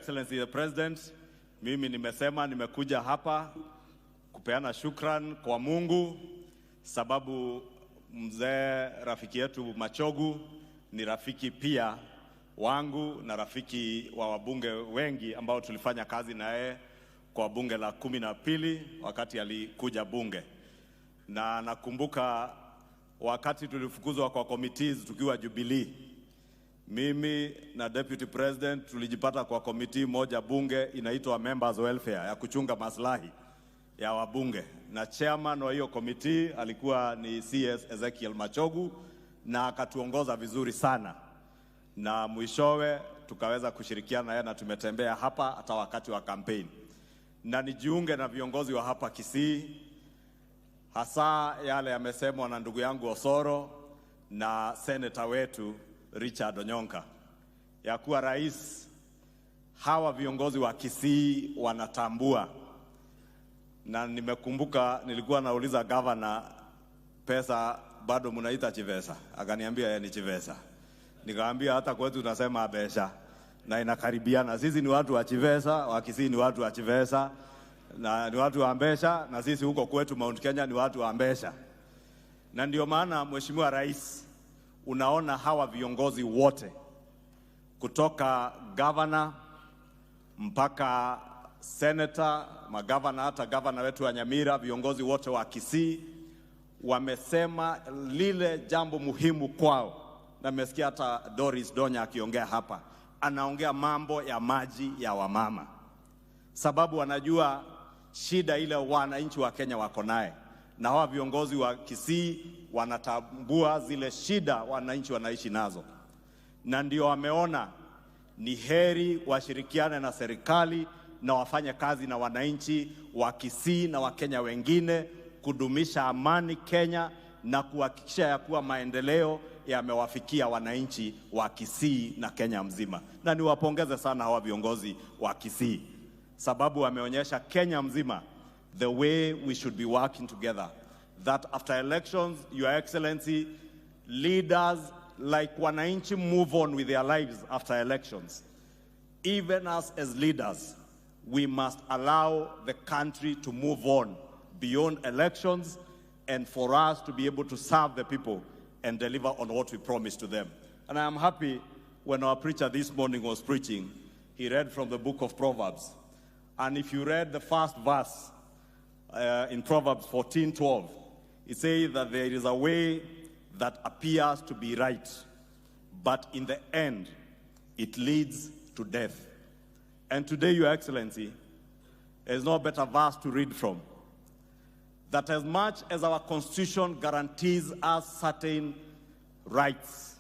Excellency the President, mimi nimekuja hapa kupeana shukran kwa Mungu sababu mzee rafiki yetu Machogu ni rafiki pia wangu na rafiki wa wabunge wengi ambao tulifanya kazi naye kwa bunge la 12 wakati alikuja bunge. Na nakumbuka wakati tulifukuzwa kwa committees tukiwa Jubilee, mimi na Deputy President tulijipata kwa committee moja bunge inaitwa Members Welfare ya kuchunga maslahi ya wabunge, na chairman wa hiyo committee alikuwa ni CS Ezekiel Machogu na akatuongoza vizuri sana, na mwishowe tukaweza kushirikiana naye na tumetembea hapa hata wakati wa campaign. Na nijiunge na viongozi wa hapa Kisii, hasa yale yamesemwa na ndugu yangu Osoro na senator wetu Richard Onyonka, ya kuwa rais, hawa viongozi wa Kisii wanatambua. Na nimekumbuka nilikuwa nauliza governor, pesa bado mnaita chivesa? Akaniambia yeye ni chivesa. Nikamwambia hata kwetu tunasema abesha na inakaribiana. Sisi ni watu wa chivesa, wa Kisii ni watu wa chivesa na ni watu wa ambesha, na sisi huko kwetu Mount Kenya ni watu wa ambesha. Na ndio maana Mheshimiwa Rais, unaona hawa viongozi wote kutoka governor mpaka senator, magavana, hata governor wetu wa Nyamira, viongozi wote wa Kisii wamesema lile jambo muhimu kwao. Na nimesikia hata Doris Donya akiongea hapa, anaongea mambo ya maji ya wamama, sababu wanajua shida ile wananchi wa Kenya wako naye, na hawa viongozi wa Kisii wanatambua zile shida wananchi wanaishi nazo, na ndio wameona ni heri washirikiane na serikali na wafanye kazi na wananchi wa Kisii na Wakenya wengine kudumisha amani Kenya na kuhakikisha ya kuwa maendeleo yamewafikia wananchi wa Kisii na Kenya mzima. Na niwapongeze sana hawa viongozi wa Kisii, sababu wameonyesha Kenya mzima the way we should be working together, that after elections, Your Excellency, leaders like wananchi move on with their lives after elections. Even us as leaders, we must allow the country to move on beyond elections and for us to be able to serve the people and deliver on what we promised to them. And I am happy when our preacher this morning was preaching, he read from the book of Proverbs. And if you read the first verse in Proverbs 14:12, it says that there is a way that appears to be right, but in the end, it leads to death. And today, Your Excellency, there is no better verse to read from. That as much as our Constitution guarantees us certain rights,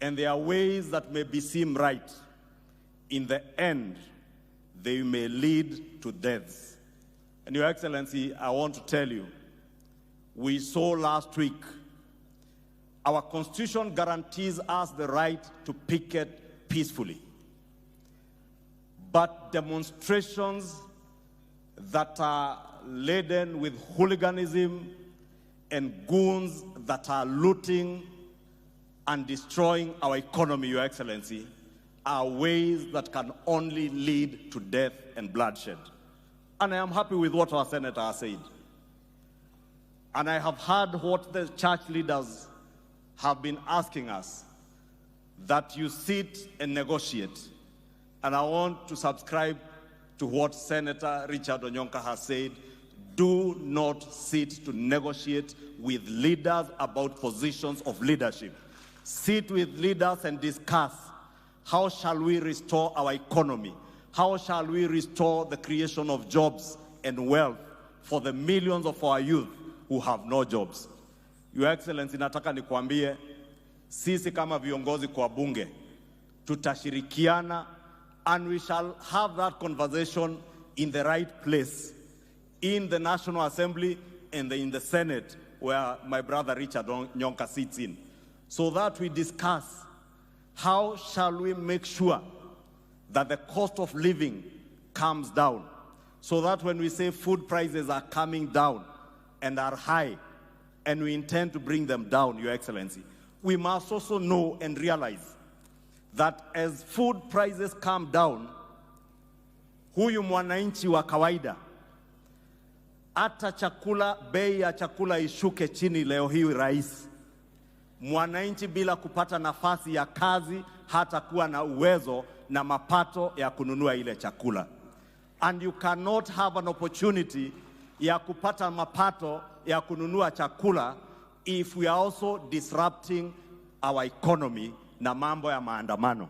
and there are ways that may seem right, in the end, they may lead to death. And Your Excellency, I want to tell you, we saw last week, our Constitution guarantees us the right to picket peacefully. But demonstrations that are laden with hooliganism and goons that are looting and destroying our economy, Your Excellency, are ways that can only lead to death and bloodshed. And I am happy with what our senator has said. And I have heard what the church leaders have been asking us, that you sit and negotiate. And I want to subscribe to what Senator Richard Onyonka has said. Do not sit to negotiate with leaders about positions of leadership. Sit with leaders and discuss, how shall we restore our economy? How shall we restore the creation of jobs and wealth for the millions of our youth who have no jobs? Your Excellency, nataka nikuambie, sisi kama viongozi kwa bunge, tutashirikiana, and we shall have that conversation in the right place, in the National Assembly and in the Senate, where my brother Richard Onyonka sits in, so that we discuss how shall we make sure that the cost of living comes down, so that when we say food prices are coming down and are high, and we intend to bring them down, Your Excellency, we must also know and realize that as food prices come down, huyu mwananchi wa kawaida, hata chakula, bei ya chakula ishuke chini leo hii rais, mwananchi bila kupata nafasi ya kazi hata kuwa na uwezo na mapato ya kununua ile chakula. And you cannot have an opportunity ya kupata mapato ya kununua chakula if we are also disrupting our economy na mambo ya maandamano.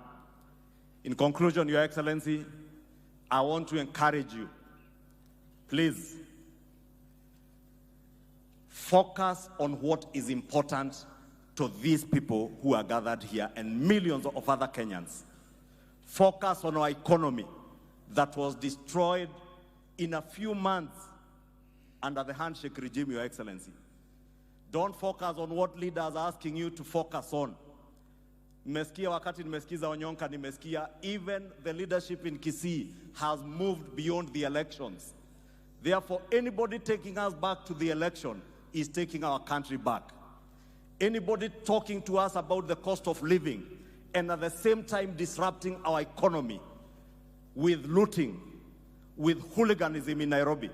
In conclusion, Your Excellency, I want to encourage you, please focus on what is important to these people who are gathered here and millions of other Kenyans. Focus on our economy that was destroyed in a few months under the handshake regime, Your Excellency. Don't focus on what leaders are asking you to focus on. Nimesikia wakati nimesikiza Onyonka, nimesikia even the leadership in Kisii has moved beyond the elections. Therefore, anybody taking us back to the election is taking our country back. Anybody talking to us about the cost of living and at the same time disrupting our economy with looting, with hooliganism in Nairobi.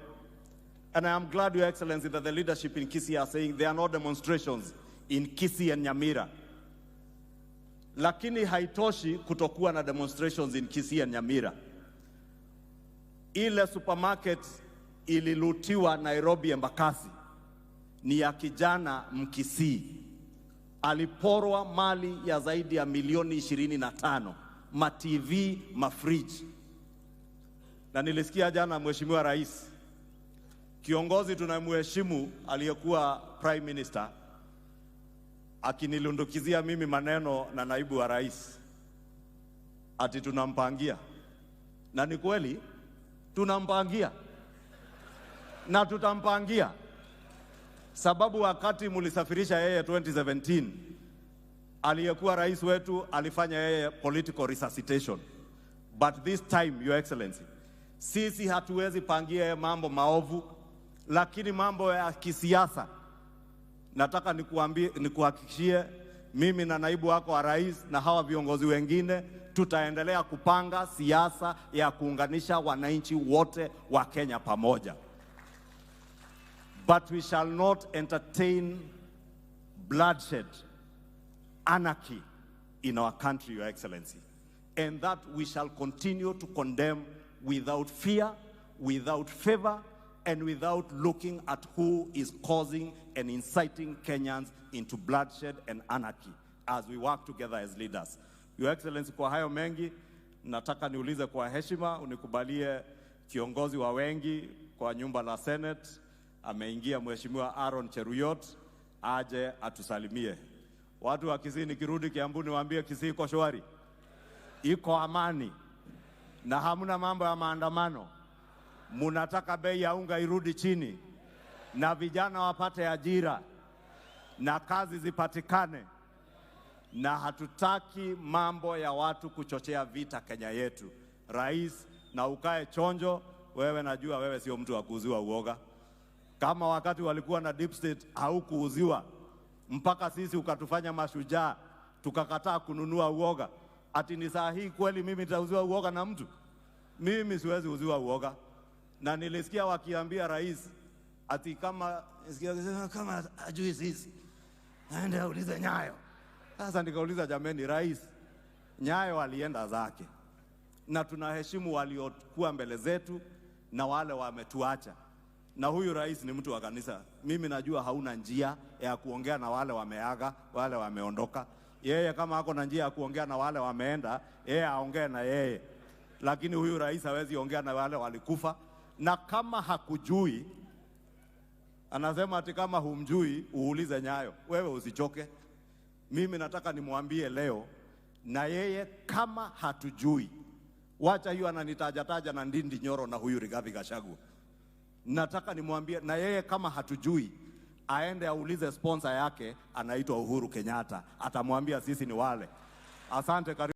And I am glad, Your Excellency, that the leadership in Kisii are saying there are no demonstrations in Kisii and Nyamira. Lakini haitoshi kutokuwa na demonstrations in Kisii and Nyamira. Ile supermarket ililutiwa Nairobi Embakasi ni ya kijana Mkisii. Aliporwa mali ya zaidi ya milioni 25, ma TV, ma fridge. Na nilisikia jana Mheshimiwa Rais, kiongozi tunamheshimu aliyekuwa Prime Minister, akinilundukizia mimi maneno na naibu wa rais ati tunampangia. Na ni kweli tunampangia na tutampangia, sababu wakati mulisafirisha yeye 2017 aliyekuwa rais wetu alifanya yeye political resuscitation. But this time, Your Excellency, sisi hatuwezi pangia mambo maovu, lakini mambo ya kisiasa nataka nikuhakikishie mimi na naibu wako wa rais na hawa viongozi wengine tutaendelea kupanga siasa ya kuunganisha wananchi wote wa Kenya pamoja. But we shall not entertain bloodshed, anarchy in our country, Your Excellency. And that we shall continue to condemn without fear, without favor, and without looking at who is causing and inciting Kenyans into bloodshed and anarchy as we work together as leaders. Your Excellency, kwa hayo mengi, nataka niulize kwa heshima, unikubalie kiongozi wa wengi kwa nyumba la Senate, ameingia Mheshimiwa Aaron Cheruyot, aje atusalimie. Watu wa Kisii nikirudi Kiambu niwaambie Kisii iko shwari, iko amani, na hamuna mambo ya maandamano. Munataka bei ya unga irudi chini, na vijana wapate ajira, na kazi zipatikane, na hatutaki mambo ya watu kuchochea vita Kenya yetu. Rais, na ukae chonjo, wewe najua wewe sio mtu wa kuuziwa uoga. Kama wakati walikuwa na deep state haukuuziwa, mpaka sisi ukatufanya mashujaa, tukakataa kununua uoga. Ati ni saa hii kweli mimi nitauziwa uoga na mtu? Mimi siwezi uziwa uoga. Na nilisikia wakiambia rais ati kama ajui sisi aende aulize Nyayo. Sasa nikauliza, jameni rais, Nyayo alienda zake, na tunaheshimu waliokuwa mbele zetu na wale wametuacha. Na huyu rais ni mtu wa kanisa. Mimi najua hauna njia ya kuongea na wale wameaga, wale wameondoka. Yeye kama hako na njia ya kuongea na wale wameenda, yeye aongee na yeye. Lakini huyu rais hawezi ongea na wale walikufa. Na kama hakujui, anasema ati kama humjui uulize Nyayo. Wewe usichoke. Mimi nataka nimwambie leo, na yeye kama hatujui, wacha hiyo ananitaja na Ndindi Nyoro na huyu Rigathi Gachagua. Nataka nimwambie, na yeye kama hatujui, aende aulize sponsor yake anaitwa Uhuru Kenyatta, atamwambia sisi ni wale. Asante.